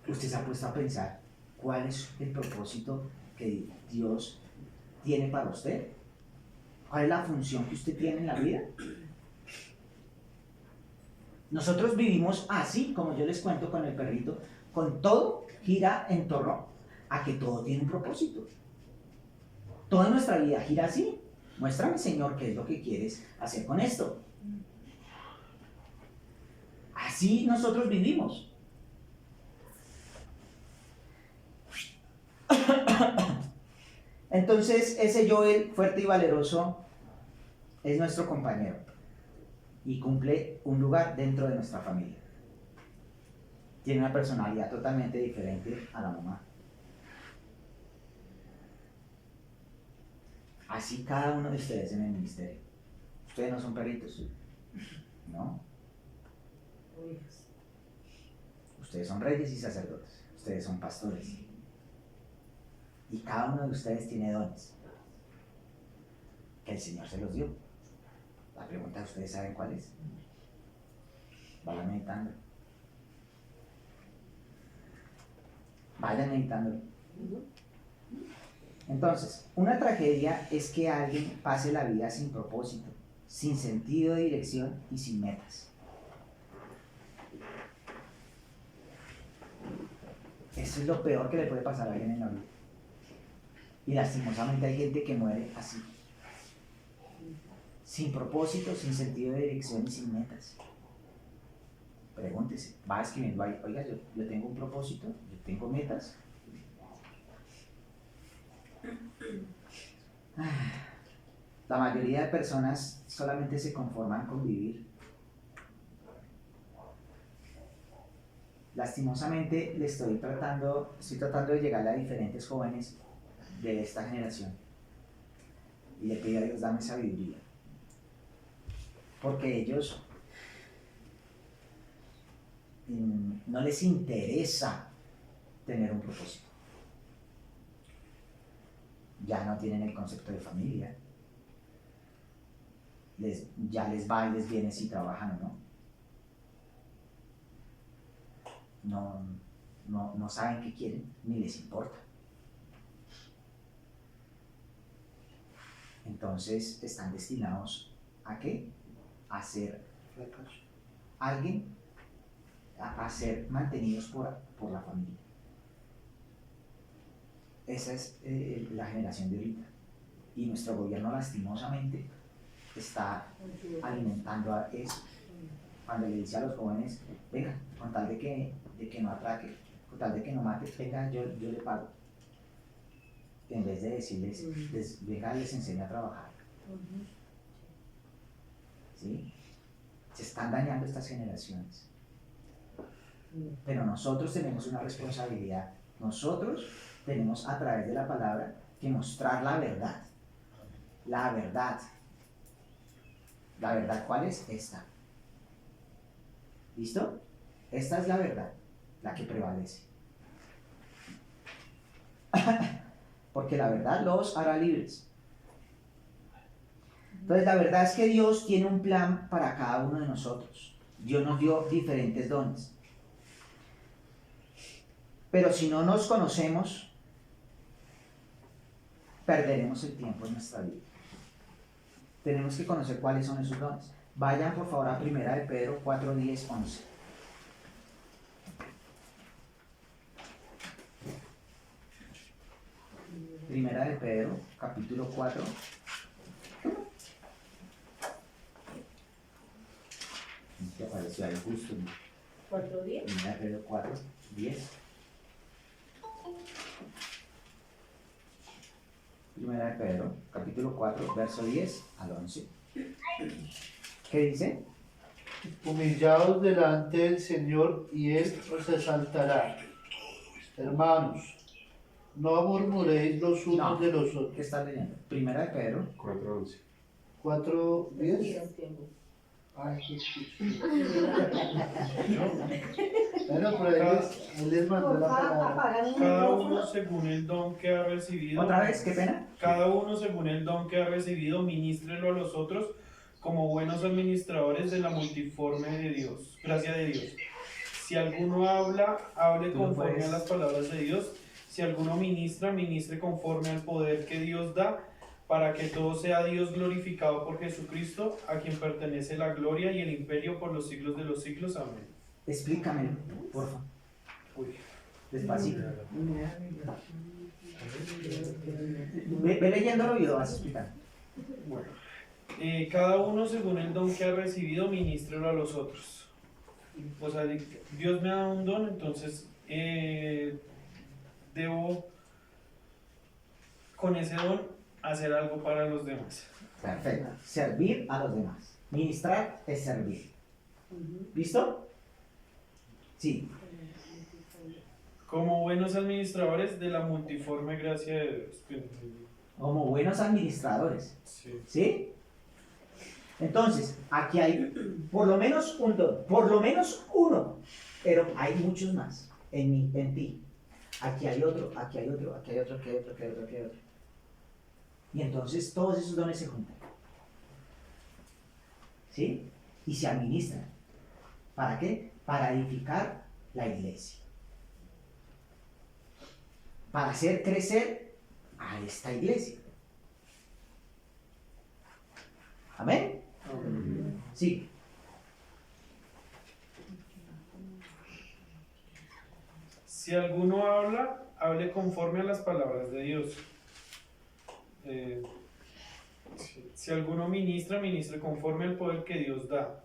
Usted se ha puesto a pensar cuál es el propósito que Dios tiene para usted. ¿Cuál es la función que usted tiene en la vida? Nosotros vivimos así, como yo les cuento con el perrito, con todo gira en torno a que todo tiene un propósito. Toda nuestra vida gira así. Muéstrame, Señor, qué es lo que quieres hacer con esto. Así nosotros vivimos. Entonces, ese Joel fuerte y valeroso es nuestro compañero y cumple un lugar dentro de nuestra familia. Tiene una personalidad totalmente diferente a la mamá. Así cada uno de ustedes en el ministerio. Ustedes no son perritos, ¿no? Ustedes son reyes y sacerdotes. Ustedes son pastores. Y cada uno de ustedes tiene dones que el Señor se los dio. La pregunta, ¿ustedes saben cuál es? Vayan meditando. Vayan meditándolo. Entonces, una tragedia es que alguien pase la vida sin propósito, sin sentido de dirección y sin metas. Eso es lo peor que le puede pasar a alguien en la vida. Y lastimosamente hay gente que muere así. Sin propósito, sin sentido de dirección y sin metas. Pregúntese, va escribiendo ahí, oiga, yo tengo un propósito, yo tengo metas. La mayoría de personas solamente se conforman con vivir. Lastimosamente estoy tratando de llegar a diferentes jóvenes de esta generación y le pido a Dios dame sabiduría, porque ellos no les interesa tener un propósito. Ya no tienen el concepto de familia, ya les va y les viene si trabajan o no. No saben qué quieren ni les importa. Entonces están destinados ¿a qué? A ser alguien, a ser mantenidos por la familia. Esa es la generación de ahorita. Y nuestro gobierno lastimosamente está alimentando a eso. Cuando le dice a los jóvenes, venga, con tal de que no atraque, con tal de que no mate, venga, yo le pago. En vez de decirles, venga, les enseño a trabajar. ¿Sí? Se están dañando estas generaciones. Pero nosotros tenemos una responsabilidad. Nosotros tenemos a través de la palabra que mostrar la verdad. La verdad. ¿La verdad cuál es? Esta. ¿Listo? Esta es la verdad, la que prevalece. Porque la verdad los hará libres. Entonces la verdad es que Dios tiene un plan para cada uno de nosotros. Dios nos dio diferentes dones. Pero si no nos conocemos, perderemos el tiempo en nuestra vida. tenemos que conocer cuáles son esos dones. Vayan por favor a 1 de Pedro 4, 10, 11. Primera de Pedro, capítulo 4. ¿Qué apareció ahí justo? 4 días. Primera de Pedro 4, 10. Primera de Pedro, capítulo 4, verso 10 al 11. ¿Qué dice? Humillaos delante del Señor y Él os exaltará. Hermanos, no murmuréis los unos de los ¿Qué otros. estás leyendo? Primera de Pedro. 4:11. 4:10. Ay, qué chido. Bueno, pero él les mandó la palabra. Apagan un Cada uno micrófono. según el don que ha recibido. ¿Otra vez? ¿Qué pena? Cada uno según el don que ha recibido, ministrelo a los otros como buenos administradores de la multiforme de Dios, gracia de Dios. Si alguno habla, hable Tú no conforme puedes. a las palabras de Dios. Si alguno ministra, ministre conforme al poder que Dios da, para que todo sea Dios glorificado por Jesucristo, a quien pertenece la gloria y el imperio por los siglos de los siglos. Amén. Explícamelo, por favor. Uy. Despacito. Ve leyéndolo y lo vas a explicar. Bueno, cada uno según el don que ha recibido, ministrelo a los otros. O sea, Dios me ha dado un don, entonces debo con ese don hacer algo para los demás. Perfecto. Servir a los demás. Ministrar es servir. ¿Listo? Sí. Como buenos administradores de la multiforme gracia de Dios. Como buenos administradores. Sí. ¿Sí? Entonces, aquí hay por lo menos un don, por lo menos uno, pero hay muchos más en mí, en ti. Aquí hay otro, aquí hay otro, aquí hay otro, aquí hay otro, aquí hay otro, aquí hay otro. Y entonces todos esos dones se juntan. ¿Sí? Y se administran. ¿Para qué? Para edificar la iglesia. Para hacer crecer a esta iglesia. ¿Amén? Sí. Si alguno habla, hable conforme a las palabras de Dios. Si alguno ministra, ministre conforme al poder que Dios da,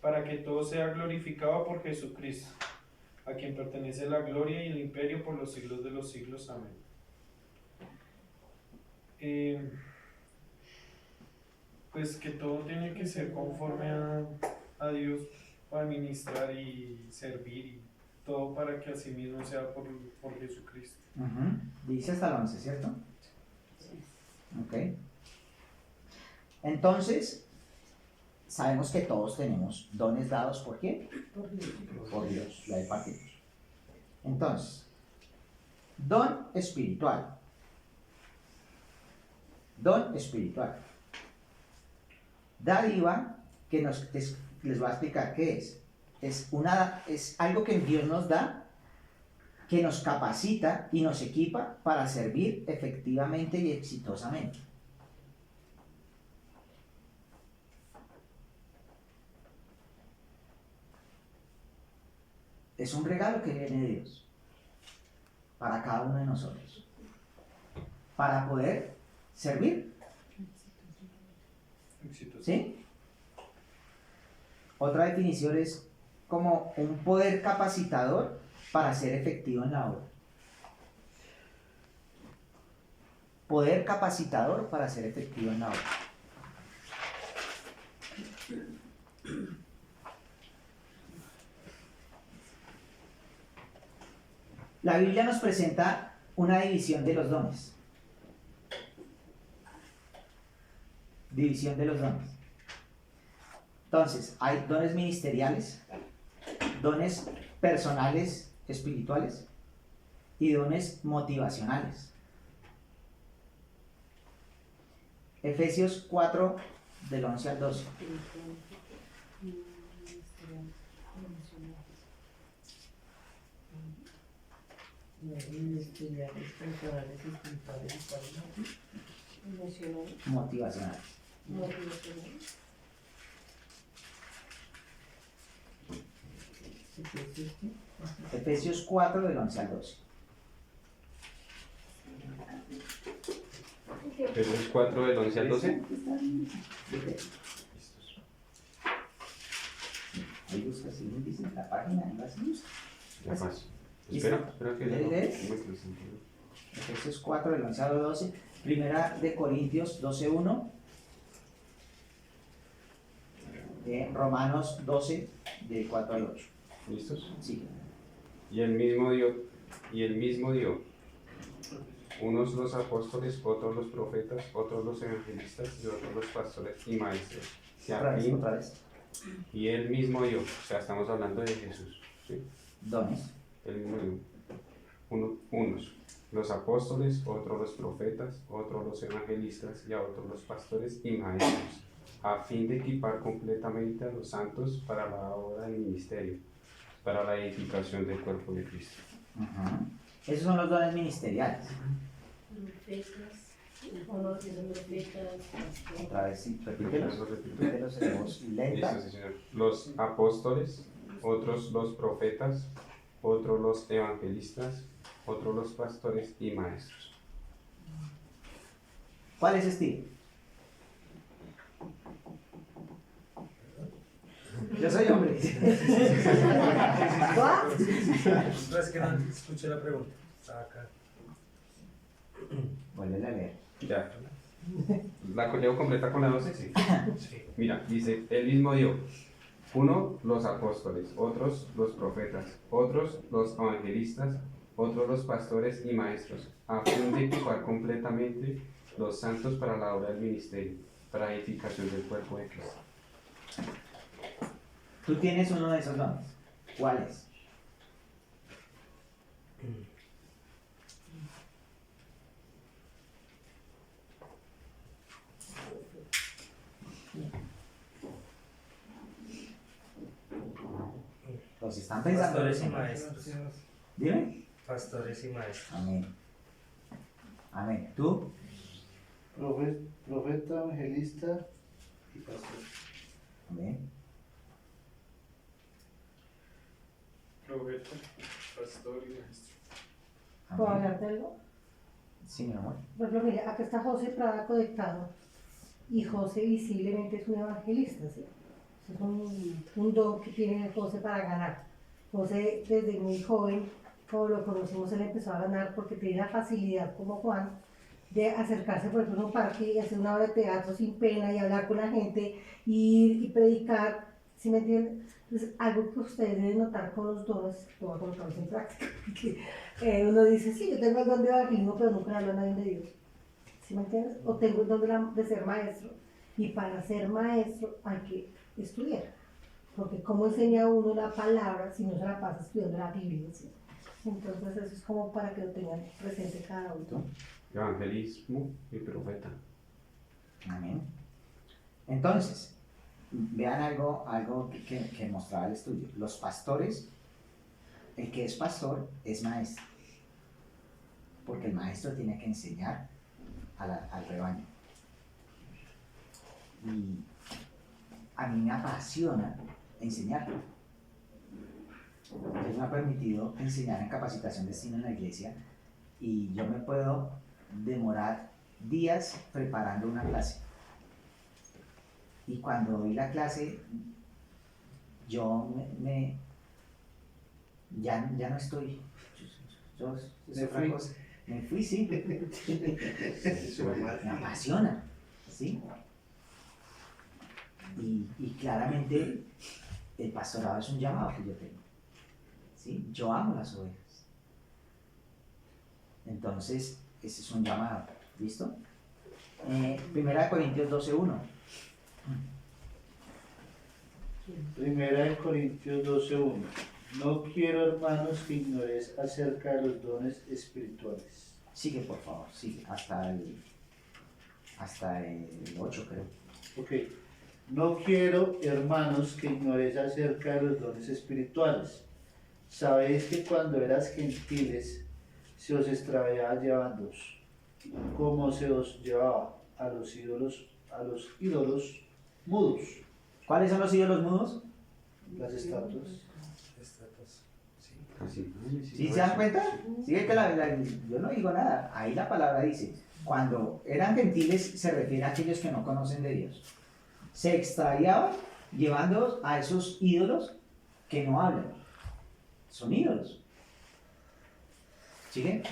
para que todo sea glorificado por Jesucristo, a quien pertenece la gloria y el imperio por los siglos de los siglos. Amén. Pues que todo tiene que ser conforme a Dios para ministrar y servir y todo para que así mismo sea por Jesucristo. Dice hasta el 11, ¿cierto? Ok. Entonces, sabemos que todos tenemos dones dados ¿por quién? Por Dios, la de parte de Dios. Entonces, don espiritual. Don espiritual. Dádiva, que les voy a explicar qué es. Es algo que Dios nos da, que nos capacita y nos equipa para servir efectivamente y exitosamente. Es un regalo que viene de Dios para cada uno de nosotros, para poder servir. ¿Sí? Otra definición es como un poder capacitador para ser efectivo en la obra. Poder capacitador para ser efectivo en la obra. La Biblia nos presenta una división de los dones. División de los dones. Entonces, hay dones ministeriales, dones personales, espirituales y dones motivacionales. Efesios 4, del 11 al 12. Motivacionales. Efesios 4 del 11 al 12. Efesios 4 del 11 al 12. Ahí busca, si dice la página, en las busca. Ya paso. Espera que ¿Lees? Efesios 4 del 11 al 12. Primera de Corintios 12:1. Romanos 12 de 4 al 8. ¿Listos? Sí. Y el mismo dio, unos los apóstoles, otros los profetas, otros los evangelistas y otros los pastores y maestros. Otra vez. Y él mismo dio, o sea, estamos hablando de Jesús, ¿sí? Dones. Él mismo dio. Unos los apóstoles, otros los profetas, otros los evangelistas y a otros los pastores y maestros, a fin de equipar completamente a los santos para la obra del ministerio, para la edificación del cuerpo de Cristo. Ajá. Esos son los dones ministeriales. Otra vez, sí, repítelos. Repítelos en voz lenta. Listo, sí, señor. Los apóstoles, otros los profetas, otros los evangelistas, otros los pastores y maestros. ¿Cuál es estilo? Yo soy hombre. No, es que no escuché la pregunta. Estaba acá. Vuelve a leer. Ya. ¿La leo completa con la 12? Sí. Sí. Mira, dice, él mismo dio, uno los apóstoles, otros los profetas, otros los evangelistas, otros los pastores y maestros, a fin de equipar completamente los santos para la obra del ministerio, para edificación del cuerpo de Cristo. Tú tienes uno de esos dones. ¿Cuál es? Los están pensando. Pastores y maestros. Dime. Pastores y maestros. Amén. Amén. ¿Tú? Profeta, evangelista y pastor. Amén. Profeta, pastor y maestro. ¿Puedo Amén. hablar de algo? Sí, mi amor. Por ejemplo, mira, acá está José Prada conectado y José visiblemente es un evangelista, ¿sí? Es un don que tiene José para ganar. José desde muy joven, como lo conocimos, él empezó a ganar porque tiene la facilidad como Juan de acercarse, por ejemplo, a un parque y hacer una obra de teatro sin pena y hablar con la gente y predicar, ¿sí me entienden? Entonces, algo que ustedes deben notar con los dones, lo voy a colocar en práctica, porque uno dice, sí, yo tengo el don de evangelismo, pero nunca hablo a nadie de Dios. ¿Sí me entiendes? O tengo el don de ser maestro, y para ser maestro hay que estudiar, porque ¿cómo enseña uno la palabra si no se la pasa estudiando la Biblia? ¿Sí? Entonces eso es como para que lo tengan presente cada uno. Evangelismo y profeta. Amén. Entonces, vean algo que mostraba el estudio. Los pastores, el que es pastor es maestro, porque el maestro tiene que enseñar al rebaño. Y a mí me apasiona enseñar. Dios me ha permitido enseñar en capacitación de destino en la iglesia y yo me puedo demorar días preparando una clase. Y cuando doy la clase, yo ya no estoy. Yo es otra cosa. Me fui, sí. Me apasiona, ¿sí? Y claramente el pastorado es un llamado que yo tengo, ¿sí? Yo amo las ovejas. Entonces, ese es un llamado, ¿listo? Primera de Corintios 12:1. Primera de Corintios 12:1. No quiero, hermanos, que ignoréis acerca de los dones espirituales. Sigue, por favor, sigue, hasta el 8, creo. Ok. No quiero, hermanos, que ignoréis acerca de los dones espirituales. Sabéis que cuando eras gentiles se os extraviaba llevándoos, como se os llevaba a los ídolos a los ídolos mudos, ¿Cuáles son los ídolos mudos? las estatuas. Así. ¿Sí se dan cuenta? Sigue que yo no digo nada. Ahí la palabra dice, cuando eran gentiles se refiere a aquellos que no conocen de Dios. Se extraviaban llevándolos a esos ídolos que no hablan. Son ídolos. ¿Siguen?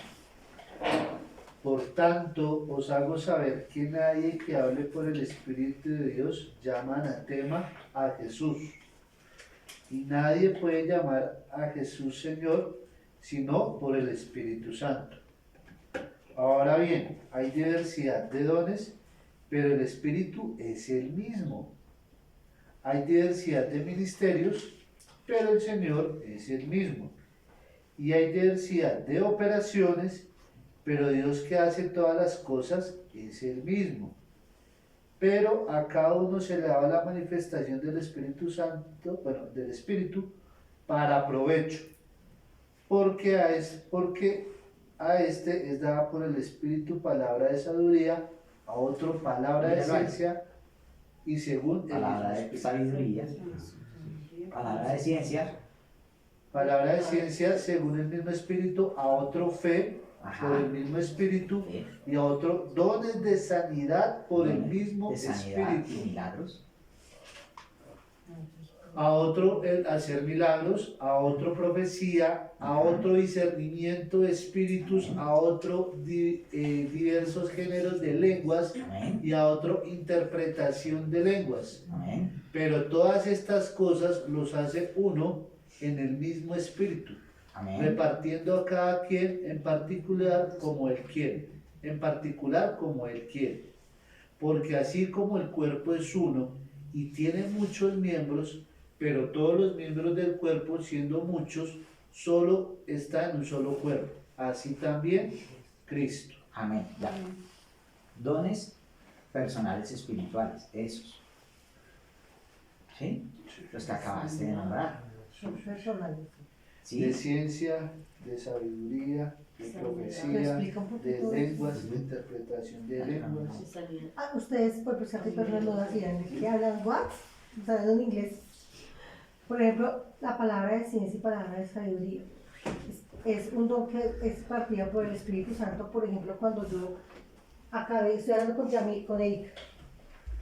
Por tanto, os hago saber que nadie que hable por el Espíritu de Dios llama anatema a Jesús. Y nadie puede llamar a Jesús Señor sino por el Espíritu Santo. Ahora bien, hay diversidad de dones, pero el Espíritu es el mismo. Hay diversidad de ministerios, pero el Señor es el mismo. Y hay diversidad de operaciones, pero Dios que hace todas las cosas es el mismo. Pero a cada uno se le da la manifestación del Espíritu Santo, bueno, del Espíritu, para provecho. Porque a este es dada por el Espíritu palabra de sabiduría, a otro palabra de ciencia, y según el Palabra mismo de Espíritu. sabiduría, palabra de ciencia, Palabra de ciencia según el mismo Espíritu, a otro fe por el mismo Espíritu, y a otro dones de sanidad por el mismo de sanidad y Espíritu, milagros, a otro el hacer milagros, a otro profecía, a otro discernimiento de espíritus, a otro diversos géneros de lenguas, amén, y a otro interpretación de lenguas. amén, Pero todas estas cosas los hace uno en el mismo Espíritu, amén, repartiendo a cada quien en particular como él quiere, porque así como el cuerpo es uno y tiene muchos miembros, pero todos los miembros del cuerpo, siendo muchos, solo están en un solo cuerpo, así también Cristo. amén, ya. Dones personales espirituales, esos. ¿Sí? Los que acabaste de nombrar. Son personales. ¿Sí? De ciencia, de sabiduría, de ¿Me profecía, explica un de poquito? lenguas, de interpretación de lenguas. Ah, ustedes, por pensar que personas no hacían, ¿qué hablan? ¿What? O sea, en inglés. Por ejemplo, la palabra de ciencia y palabra de sabiduría es un don que es partido por el Espíritu Santo. Por ejemplo, cuando yo estoy hablando con Erika,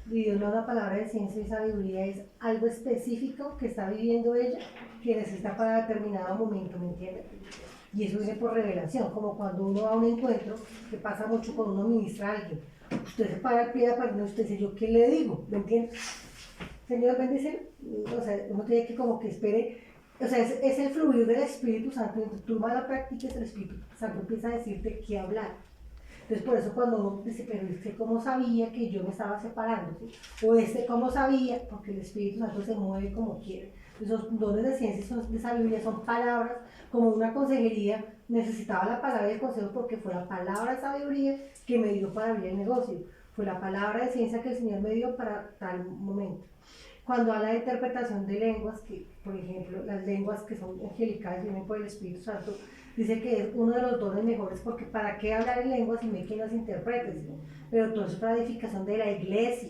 y Dios me da una palabra de ciencia y sabiduría, es algo específico que está viviendo ella, que necesita para determinado momento, ¿me entiendes? Y eso viene por revelación, como cuando uno va a un encuentro, que pasa mucho cuando uno ministra a alguien. Usted se para al pie de la página y usted dice, ¿yo qué le digo? ¿Me entiendes? Señor, bendice. O sea, uno tiene que como que espere. O sea, es el fluir del Espíritu Santo. Mientras tú más la practiques, el Espíritu Santo empieza a decirte qué hablar. Entonces, por eso cuando uno dice, pero ¿cómo sabía que yo me estaba separando? ¿Sí? O ¿cómo sabía? Porque el Espíritu Santo se mueve como quiere. Esos dones de ciencia y de sabiduría son palabras, como una consejería. Necesitaba la palabra del consejo porque fue la palabra de sabiduría que me dio para abrir el negocio. Fue la palabra de ciencia que el Señor me dio para tal momento. Cuando habla de interpretación de lenguas, que por ejemplo las lenguas que son angelicales vienen por el Espíritu Santo, dice que es uno de los dones mejores, porque ¿para qué hablar en lenguas si no hay quien las interprete? ¿Sí? Pero todo eso es para edificación de la iglesia,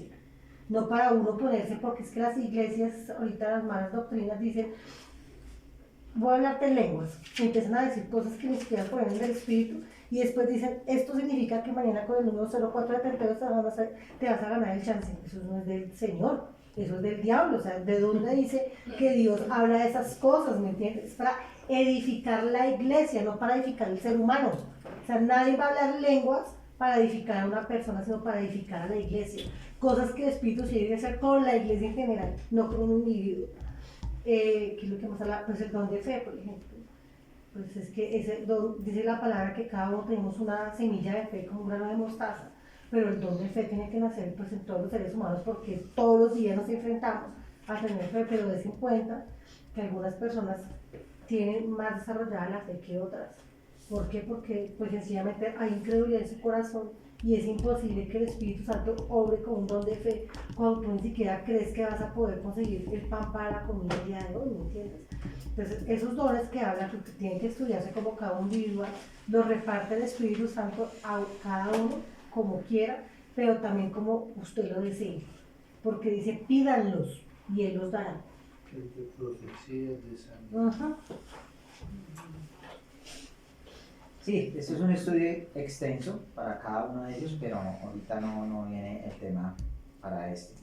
no para uno ponerse, porque es que las iglesias, ahorita las malas doctrinas dicen, voy a hablarte en lenguas, empiezan a decir cosas que ni siquiera ponen del Espíritu, y después dicen, esto significa que mañana con el número 04 de Penteos te vas a ganar el chance. Eso no es del Señor, eso es del diablo. O sea, ¿de dónde dice que Dios habla de esas cosas? ¿Me entiendes? Es para edificar la iglesia, no para edificar el ser humano. O sea, nadie va a hablar lenguas para edificar a una persona, sino para edificar a la iglesia. Cosas que el Espíritu sí debe hacer con la iglesia en general, no con un individuo. ¿Qué es lo que más habla? Pues el don de fe, por ejemplo. Pues es que ese don, dice la palabra que cada uno tenemos una semilla de fe como un grano de mostaza, pero el don de fe tiene que nacer pues en todos los seres humanos, porque todos los días nos enfrentamos a tener fe, pero des en cuenta que algunas personas tienen más desarrollada la fe que otras. ¿Por qué? Porque pues sencillamente hay incredulidad en su corazón y es imposible que el Espíritu Santo obre con un don de fe cuando tú ni siquiera crees que vas a poder conseguir el pan para la comida el día de hoy, ¿me entiendes? Entonces, esos dones que hablan, que tienen que estudiarse como cada individual, los reparte el Espíritu Santo a cada uno como quiera, pero también como usted lo desee, porque dice pídanlos y Él los dará. Que es de profecía, de sanidad. Ajá. Sí, este es un estudio extenso para cada uno de ellos, pero ahorita no viene el tema para este.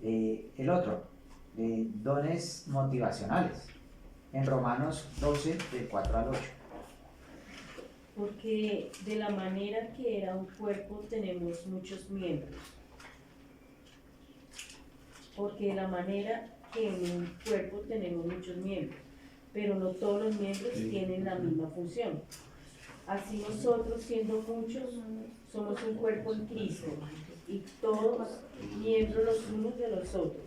El otro, dones motivacionales, en Romanos 12, del 4 al 8. Porque de la manera que era un cuerpo tenemos muchos miembros. Porque de la manera que en un cuerpo tenemos muchos miembros, pero no todos los miembros tienen la misma función. Así nosotros, siendo muchos, somos un cuerpo en Cristo y todos miembros los unos de los otros.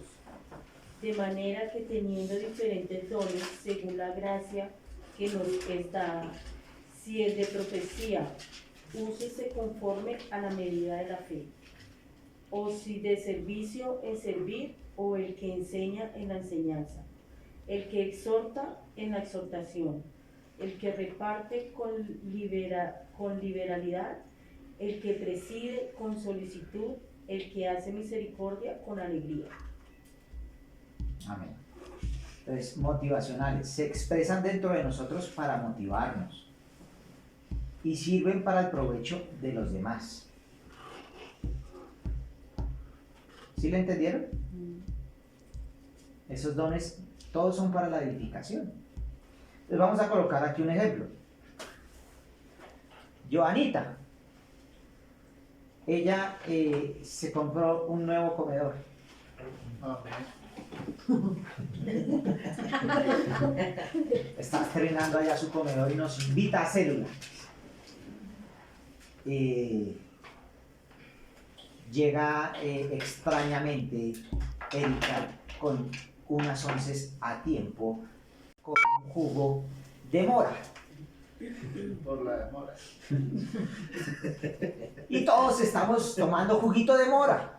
De manera que teniendo diferentes dones según la gracia que nos es dada, si es de profecía, úsese conforme a la medida de la fe. O si de servicio, en servir, o el que enseña en la enseñanza. El que exhorta en la exhortación. El que reparte con liberalidad. El que preside con solicitud. El que hace misericordia con alegría. Amén. Entonces, motivacionales, se expresan dentro de nosotros para motivarnos y sirven para el provecho de los demás. ¿Sí lo entendieron? Esos dones, todos son para la edificación. Entonces vamos a colocar aquí un ejemplo. Joanita, ella se compró un nuevo comedor. Está estrenando allá su comedor y nos invita a célula. Llega extrañamente Erika con unas onces a tiempo, con un jugo de mora. Por la demora. Y todos estamos tomando juguito de mora.